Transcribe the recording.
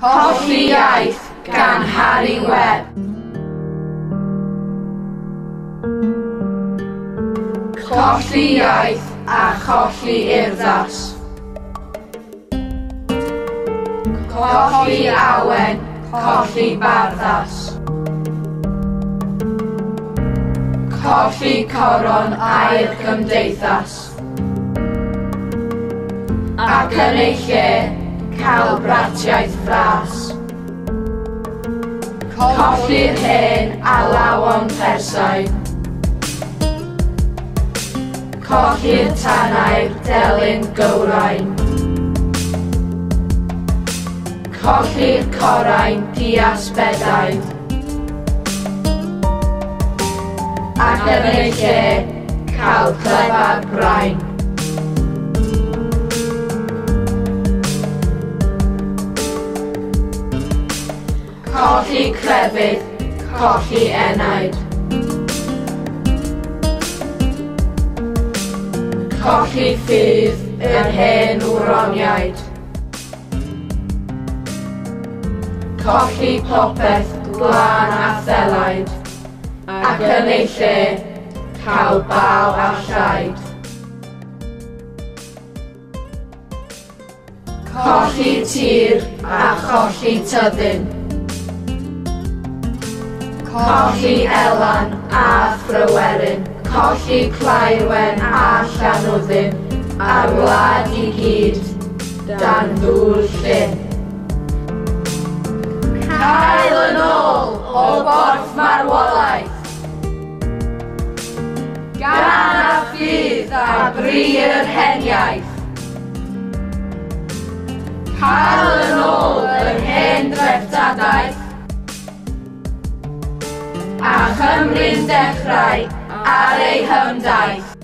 Colli iaith gan Harry Webb. Colli iaith a cholli urddas. Colli awen, colli barddas. Colli coron a'r gymdeithas. Ac yn ei lle, cael bratiaeth fras. Colli'r hen a lawon persau. Colli'r tanau'r delyn gywrain. Colli'r corain diasbedau. Ac yn ei lle, cael clefar brain. Colli crefydd, colli enaid. Colli ffydd, yr hen wroniaid. Colli popeth, glân a thelaid. Ac yn ei lle, cael baw a llaid. Colli tir a cholli tyddyn. Colli elan a thryweryn. Colli claerwen a llanwddyn. A'r wlad i gyd, dan ddŵr llyn. Cael yn ôl o borth marwolaeth. Gan a ffydd a brir heniaeth. Cael yn ôl yr hen dreftadaeth. A Chymru'n dechrau ar ei hymdaith.